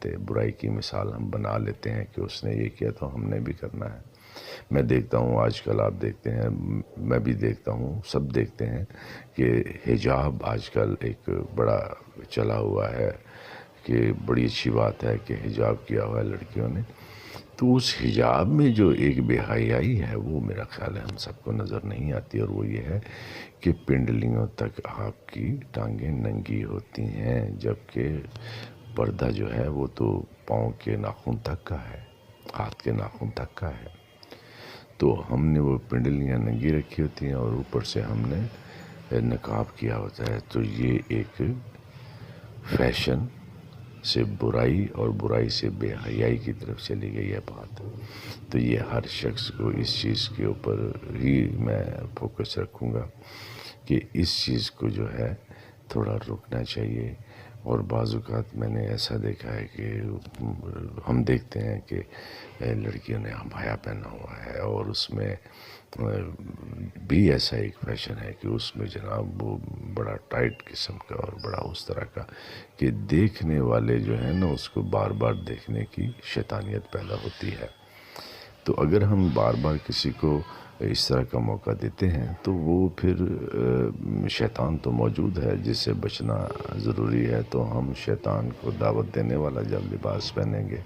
کرتے، برائی کی مثال ہم بنا لیتے ہیں کہ اس نے یہ کیا تو ہم نے بھی کرنا ہے۔ میں دیکھتا ہوں آج کل، آپ دیکھتے ہیں، میں بھی دیکھتا ہوں، سب دیکھتے ہیں کہ حجاب آج کل ایک بڑا چلا ہوا ہے، کہ بڑی اچھی بات ہے کہ حجاب کیا ہوا ہے لڑکیوں نے۔ تو اس حجاب میں جو ایک بے حیائی ہے وہ میرا خیال ہے ہم سب کو نظر نہیں آتی، اور وہ یہ ہے کہ پنڈلیوں تک آپ کی ٹانگیں ننگی ہوتی ہیں، جبکہ پردہ جو ہے وہ تو پاؤں کے ناخن تک کا ہے، ہاتھ کے ناخن تک کا ہے۔ تو ہم نے وہ پنڈلیاں ننگی رکھی ہوتی ہیں اور اوپر سے ہم نے نقاب کیا ہوتا ہے، تو یہ ایک فیشن سے برائی اور برائی سے بے حیائی کی طرف چلی گئی ہے بات۔ تو یہ ہر شخص کو اس چیز کے اوپر ہی میں فوکس رکھوں گا کہ اس چیز کو جو ہے تھوڑا رکنا چاہیے۔ اور بعض اوقات میں نے ایسا دیکھا ہے کہ ہم دیکھتے ہیں کہ لڑکیوں نے عبایا پہنا ہوا ہے، اور اس میں بھی ایسا ایک فیشن ہے کہ اس میں جناب وہ بڑا ٹائٹ قسم کا اور بڑا اس طرح کا کہ دیکھنے والے جو ہیں نا اس کو بار بار دیکھنے کی شیطانیت پیدا ہوتی ہے۔ تو اگر ہم بار بار کسی کو اس طرح کا موقع دیتے ہیں تو وہ پھر شیطان تو موجود ہے جس سے بچنا ضروری ہے۔ تو ہم شیطان کو دعوت دینے والا جب لباس پہنیں گے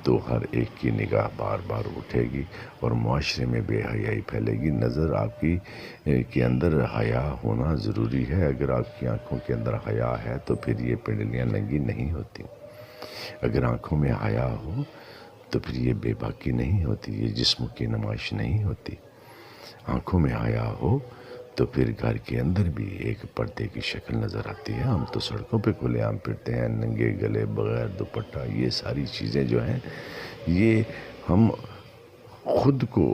تو ہر ایک کی نگاہ بار بار اٹھے گی اور معاشرے میں بے حیائی پھیلے گی۔ نظر آپ کی کے اندر حیا ہونا ضروری ہے۔ اگر آپ کی آنکھوں کے اندر حیا ہے تو پھر یہ پنڈلیاں ننگی نہیں ہوتی۔ اگر آنکھوں میں حیا ہو تو پھر یہ بے باکی نہیں ہوتی، یہ جسم کی نمائش نہیں ہوتی۔ آنکھوں میں حیا ہو تو پھر گھر کے اندر بھی ایک پردے کی شکل نظر آتی ہے۔ ہم تو سڑکوں پہ کھلے عام پھرتے ہیں، ننگے گلے، بغیر دوپٹہ، یہ ساری چیزیں جو ہیں یہ ہم خود کو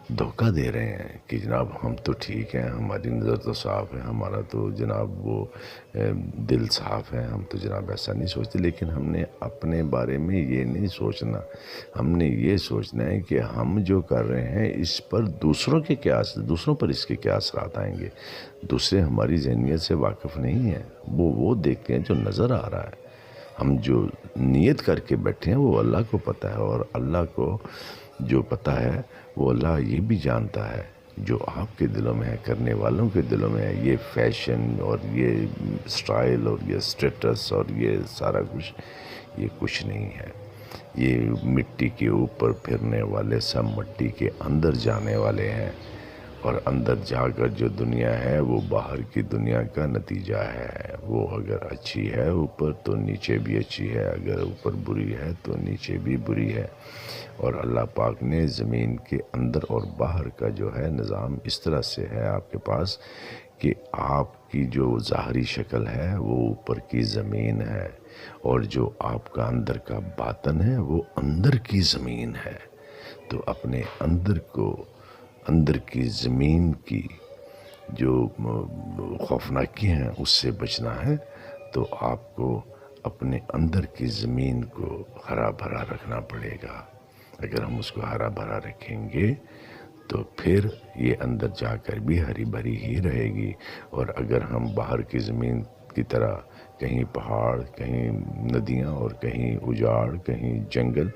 دھوکہ دے رہے ہیں کہ جناب ہم تو ٹھیک ہیں، ہماری نظر تو صاف ہے، ہمارا تو جناب وہ دل صاف ہے، ہم تو جناب ایسا نہیں سوچتے۔ لیکن ہم نے اپنے بارے میں یہ نہیں سوچنا، ہم نے یہ سوچنا ہے کہ ہم جو کر رہے ہیں اس پر دوسروں پر اس کے کیا اثرات آئیں گے۔ دوسرے ہماری ذہنیت سے واقف نہیں ہیں، وہ دیکھتے ہیں جو نظر آ رہا ہے۔ ہم جو نیت کر کے بیٹھے ہیں وہ اللہ کو پتہ ہے، اور اللہ کو جو پتہ ہے وہ اللہ یہ بھی جانتا ہے جو آپ کے دلوں میں ہے، کرنے والوں کے دلوں میں ہے۔ یہ فیشن اور یہ سٹائل اور یہ سٹیٹس اور یہ سارا کچھ، یہ کچھ نہیں ہے۔ یہ مٹی کے اوپر پھرنے والے سب مٹی کے اندر جانے والے ہیں، اور اندر جا کر جو دنیا ہے وہ باہر کی دنیا کا نتیجہ ہے۔ وہ اگر اچھی ہے اوپر تو نیچے بھی اچھی ہے، اگر اوپر بری ہے تو نیچے بھی بری ہے۔ اور اللہ پاک نے زمین کے اندر اور باہر کا جو ہے نظام اس طرح سے ہے آپ کے پاس کہ آپ کی جو ظاہری شکل ہے وہ اوپر کی زمین ہے، اور جو آپ کا اندر کا باطن ہے وہ اندر کی زمین ہے۔ تو اپنے اندر کی زمین کی جو خوفناکی ہیں اس سے بچنا ہے، تو آپ کو اپنے اندر کی زمین کو ہرا بھرا رکھنا پڑے گا۔ اگر ہم اس کو ہرا بھرا رکھیں گے تو پھر یہ اندر جا کر بھی ہری بھری ہی رہے گی۔ اور اگر ہم باہر کی زمین کی طرح کہیں پہاڑ، کہیں ندیاں اور کہیں اجاڑ، کہیں جنگل،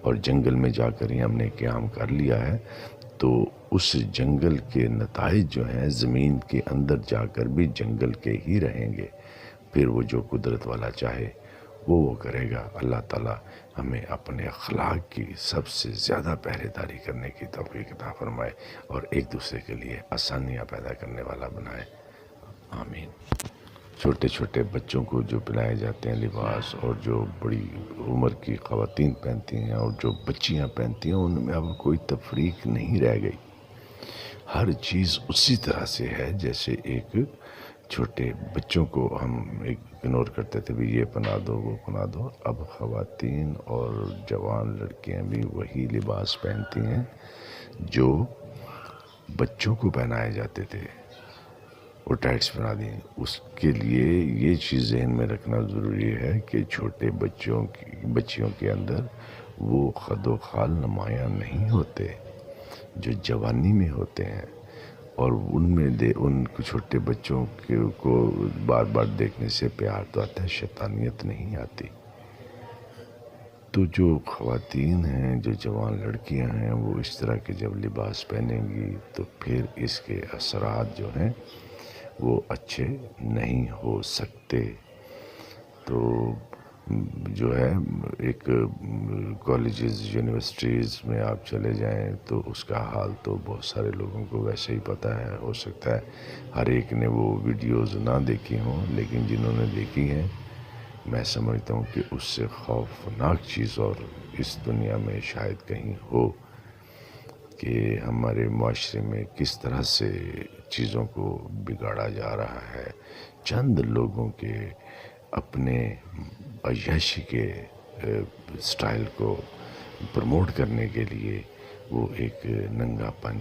اور جنگل میں جا کر ہی ہم نے قیام کر لیا ہے، تو اس جنگل کے نتائج جو ہیں زمین کے اندر جا کر بھی جنگل کے ہی رہیں گے۔ پھر وہ جو قدرت والا چاہے وہ کرے گا۔ اللہ تعالیٰ ہمیں اپنے اخلاق کی سب سے زیادہ پہرے داری کرنے کی توفیق عطا فرمائے، اور ایک دوسرے کے لیے آسانیاں پیدا کرنے والا بنائے، آمین۔ چھوٹے چھوٹے بچوں کو جو پہنائے جاتے ہیں لباس، اور جو بڑی عمر کی خواتین پہنتی ہیں اور جو بچیاں پہنتی ہیں، ان میں اب کوئی تفریق نہیں رہ گئی۔ ہر چیز اسی طرح سے ہے جیسے ایک چھوٹے بچوں کو ہم اگنور کرتے تھے، بھی یہ پہنا دو وہ پہنا دو۔ اب خواتین اور جوان لڑکیاں بھی وہی لباس پہنتی ہیں جو بچوں کو پہنائے جاتے تھے، وہ ٹائٹس بنا دیں۔ اس کے لیے یہ چیز ذہن میں رکھنا ضروری ہے کہ چھوٹے بچیوں کے اندر وہ خد و خال نمایاں نہیں ہوتے جو جوانی میں ہوتے ہیں، اور ان چھوٹے بچوں کو بار بار دیکھنے سے پیار تو آتا ہے، شیطانیت نہیں آتی۔ تو جو خواتین ہیں، جو جوان لڑکیاں ہیں، وہ اس طرح کے جب لباس پہنیں گی تو پھر اس کے اثرات جو ہیں وہ اچھے نہیں ہو سکتے۔ تو جو ہے ایک کالجز یونیورسٹیز میں آپ چلے جائیں تو اس کا حال تو بہت سارے لوگوں کو ویسے ہی پتہ ہے، ہو سکتا ہے ہر ایک نے وہ ویڈیوز نہ دیکھی ہوں، لیکن جنہوں نے دیکھی ہیں میں سمجھتا ہوں کہ اس سے خوفناک چیز اور اس دنیا میں شاید کہیں ہو کہ ہمارے معاشرے میں کس طرح سے چیزوں کو بگاڑا جا رہا ہے چند لوگوں کے اپنے عیاشی کے سٹائل کو پروموٹ کرنے کے لیے۔ وہ ایک ننگا پن